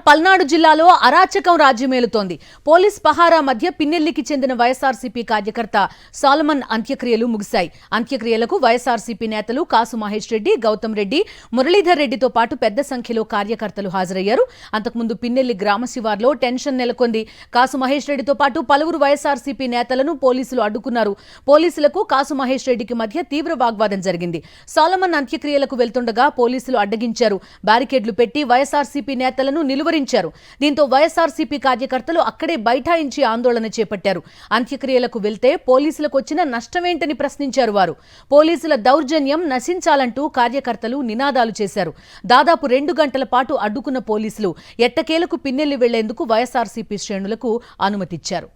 పల్నాడు జిల్లాలో అరాచకం రాజ్యమేలుతోంది. పోలీస్ పహారా మధ్య పిన్నెల్లికి చెందిన వైఎస్ఆర్సీపీ కార్యకర్త సాలమన్ అంత్యక్రియలు ముగిశాయి. అంత్యక్రియలకు వైఎస్ఆర్సీపీ నేతలు కాసు మహేష్ రెడ్డి, గౌతమ్ రెడ్డి, మురళీధర్ రెడ్డితో పాటు పెద్ద సంఖ్యలో కార్యకర్తలు హాజరయ్యారు. అంతకుముందు పిన్నెల్లి గ్రామ శివార్లో టెన్షన్ నెలకొంది. కాసు మహేష్ రెడ్డితో పాటు పలువురు వైఎస్ఆర్సీపీ నేతలను పోలీసులు అడ్డుకున్నారు. పోలీసులకు కాసు మహేష్ రెడ్డికి మధ్య తీవ్ర వాగ్వాదం జరిగింది. సాలమన్ అంత్యక్రియలకు వెళ్తుండగా పోలీసులు అడ్డగించారు. బ్యారికేడ్లు పెట్టి వైఎస్ఆర్సీపీ నేతలను నిలువరించారు. దీంతో వైఎస్ఆర్సీపీ కార్యకర్తలు అక్కడే బైఠాయించి ఆందోళన చేపట్టారు. అంత్యక్రియలకు వెళ్తే పోలీసులకు వచ్చిన నష్టమేంటని ప్రశ్నించారు వారు. పోలీసుల దౌర్జన్యం నశించాలంటూ కార్యకర్తలు నినాదాలు చేశారు. దాదాపు 2 గంటల పాటు అడ్డుకున్న పోలీసులు ఎట్టకేలకు పిన్నెల్లి వెళ్లేందుకు వైఎస్ఆర్సీపీ శ్రేణులకు అనుమతిచ్చారు.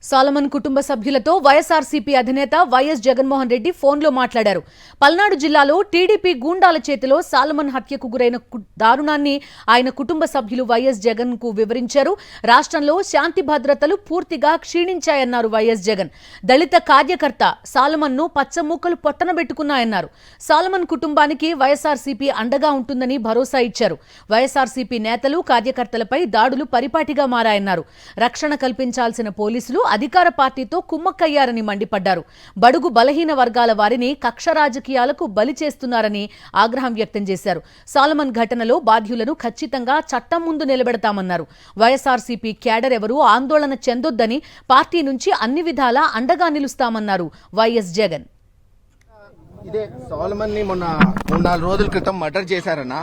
సాలమన్ కుటుంబ సభ్యులతో వైఎస్ఆర్సీపీ అధినేత వైఎస్ జగన్మోహన్ రెడ్డి ఫోన్లో మాట్లాడారు. పల్నాడు జిల్లాలో టీడీపీ గూండాల చేతిలో సాలమన్ హత్యకు గురైన దారుణాన్ని ఆయన కుటుంబ సభ్యులు వైఎస్ జగన్ కు వివరించారు. రాష్ట్రంలో శాంతి భద్రతలు పూర్తిగా క్షీణించాయన్నారు వైఎస్ జగన్. దళిత కార్యకర్త సాలమన్ ను పచ్చమూకలు పొట్టనబెట్టుకున్నాయన్నారు. సాలమన్ కుటుంబానికి వైఎస్ఆర్సీపీ అండగా ఉంటుందని భరోసా ఇచ్చారు. వైఎస్ఆర్సీపీ నేతలు కార్యకర్తలపై దాడులు పరిపాటిగా మారాయన్నారు. రక్షణ కల్పించాల్సిన పోలీసులు అధికార పార్టీతో కుమ్మక్కయ్యారని మండిపడ్డారు. బడుగు బలహీన వర్గాల వారిని కక్ష రాజకీయాలకు బలి చేస్తున్నారని ఆగ్రహం వ్యక్తం చేశారు. సాలమన్ ఘటనలో బాధ్యులను ఖచ్చితంగా చట్టం ముందు నిలబెడతామన్నారు. వైఎస్ఆర్సీపీ క్యాడర్ ఎవరూ ఆందోళన చెందొద్దని పార్టీ నుంచి అన్ని విధాలా అండగా నిలుస్తామన్నారు వైఎస్ జగన్. ఇదే సాలమన్ ని మొన్న 3-4 రోజుల క్రితం మర్డర్ చేశారన్నా.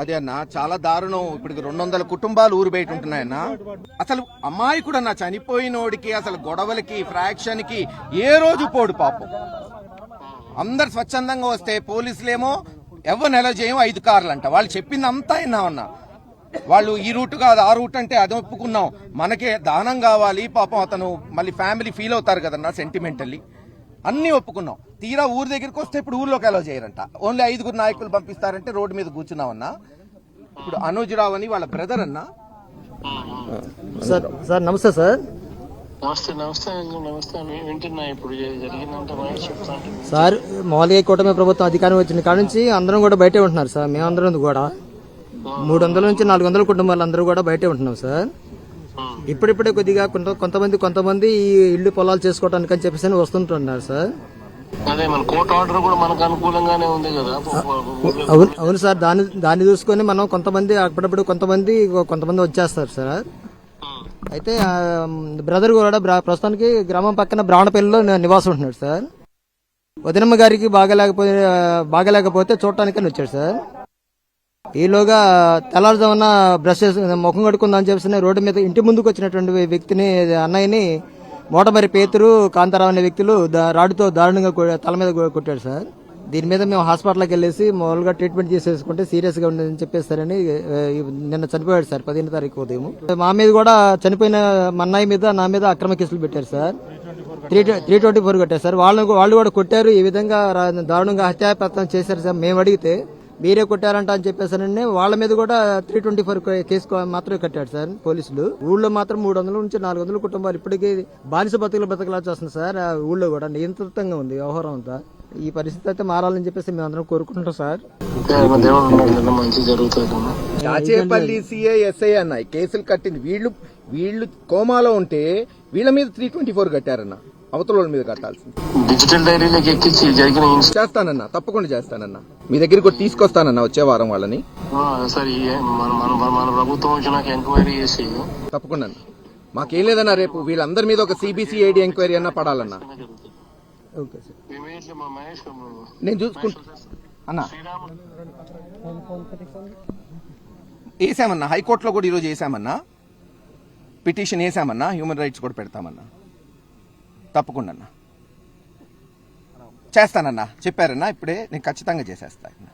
అదే అన్న, చాలా దారుణం. ఇప్పటికి 200 కుటుంబాలు ఊరు బయట ఉంటున్నాయన్నా. అసలు అమ్మాయి కూడా నా చనిపోయినోడికి అసలు గొడవలకి ఫ్రాక్షన్ కి ఏ రోజు పోడు పాపం. అందరు స్వచ్ఛందంగా వస్తే పోలీసులేమో ఎవరు నెల చేయం 5 కార్లు అంట. వాళ్ళు చెప్పింది అంతా విన్నామన్నా. వాళ్ళు ఈ రూట్ కాదు ఆ రూట్ అంటే అది ఒప్పుకున్నాం, మనకే దానం కావాలి పాపం. అతను మళ్ళీ ఫ్యామిలీ ఫీల్ అవుతారు కదన్నా సెంటిమెంటల్లీ. అన్ని ఒప్పుకున్నాం. తీరా ఊరి దగ్గరికి వస్తే ఇప్పుడు ఊర్లోకి అలౌ చేయరంట. ఓన్లీ 5 నాయకులు పంపిస్తారంటే రోడ్డు మీద కూర్చున్నామన్నా. ఇప్పుడు అనుజ్ రావు అని వాళ్ళ బ్రదర్ అన్నా. సార్ నమస్తే సార్. వింటున్నా. ఇప్పుడు సార్ మామూలుగా కూటమి ప్రభుత్వం అధికారం వచ్చిన కాడ నుంచి అందరం కూడా బయటే ఉంటున్నారు సార్. మేమందరం కూడా 300 నుంచి 400 కుటుంబాలు అందరూ కూడా బయటే ఉంటున్నాం సార్. ఇప్పుడిప్పుడే కొద్దిగా కొంతమంది ఈ ఇల్లు పొలాలు చేసుకోవడానికి అని చెప్పేసి వస్తుంటున్నారు సార్. అదే మన కోర్టు ఆర్డర్ కూడా మనకు అనుకూలంగానే ఉంది కదా. అవును సార్. దాన్ని చూసుకొని మనం అప్పుడప్పుడు కొంతమంది వచ్చేస్తారు సార్. అయితే బ్రదర్ కూడా ప్రస్తుతానికి గ్రామం పక్కన బ్రాహ్మణపల్లిలో నివాసం ఉంటున్నాడు సార్. వదినమ్మ గారికి బాగలేకపోతే చూడటానికని వచ్చాడు సార్. ఈలోగా తెల్లారుజామున బ్రష్ ముఖం కడుక్కుందని చెప్పేసి రోడ్డు మీద ఇంటి ముందుకు వచ్చినటువంటి వ్యక్తిని, అన్నయ్యని మోటమరి పేతురు, కాంతారావు అనే వ్యక్తులు రాడుతో దారుణంగా తల మీద కొట్టాడు సార్. దీని మీద మేము హాస్పిటల్కి వెళ్ళేసి మామూలుగా ట్రీట్మెంట్ చేసేసుకుంటే సీరియస్ గా ఉండదని చెప్పేస్తారని నిన్న చనిపోయాడు సార్ 15వ తారీఖు ఉదయం. మా మీద కూడా చనిపోయిన మా అన్నయ్య మీద నా మీద అక్రమ కేసులు పెట్టారు సార్. 324 కొట్టారు సార్. వాళ్ళు కూడా కొట్టారు. ఈ విధంగా దారుణంగా హత్యాప్రయత్నం చేశారు సార్. మేము అడిగితే మీరే కొట్టారంట అని చెప్పేసారని వాళ్ళ మీద కూడా 324 కేసు మాత్రమే కట్టాడు సార్ పోలీసులు. ఊళ్ళో మాత్రం 300 నుంచి 400 కుటుంబాలు ఇప్పటికీ బానిస బతుకులు బతకలా చేస్తుంది సార్. ఊళ్ళో కూడా నియంత్రితంగా ఉంది వ్యవహారం అంతా. ఈ పరిస్థితి అయితే మారాలని చెప్పేసి మేము అందరం కోరుకుంటున్నాం సార్. ఇంకా దేవుడు ఉన్నాడు కదా, మంచి జరుగుతుంది. దాచేపల్లి సిఐ ఎస్ఐ అన్న కేసులు కట్టింది వీళ్ళు కోమాలో ఉంటే వీళ్ళ మీద 324 కట్టారన్న, అవతల వాళ్ళ మీద కట్టాల్సింది. డిజిటల్ డైరీలోకి ఎక్కించి జరిగిన చేస్తానన్నా, తప్పకుండా చేస్తానన్నా. మీ దగ్గరికి కూడా తీసుకొస్తానన్నా వచ్చే వారం వాళ్ళని. సరే మన ప్రభుత్వం వచ్చినాక ఎంక్వైరీ చేసి తప్పకుండా అన్న. మాకేం లేదన్నా, రేపు వీళ్ళందరి మీద ఒక సిబిసిఐడి ఎంక్వైరీ అన్నా పడాలన్నా. Okay sir. ఇమీడియట్లీ మా మహేష్ నేను చూసుకుంటా అన్నా. వేసామన్నా, హైకోర్టులో కూడా ఈరోజు వేసామన్నా, పిటిషన్ వేసామన్నా, హ్యూమన్ రైట్స్ కూడా పెడతామన్నా. తప్పకుండా అన్నా చేస్తానన్నా, చెప్పారన్నా ఇప్పుడే, నేను ఖచ్చితంగా చేసేస్తాను.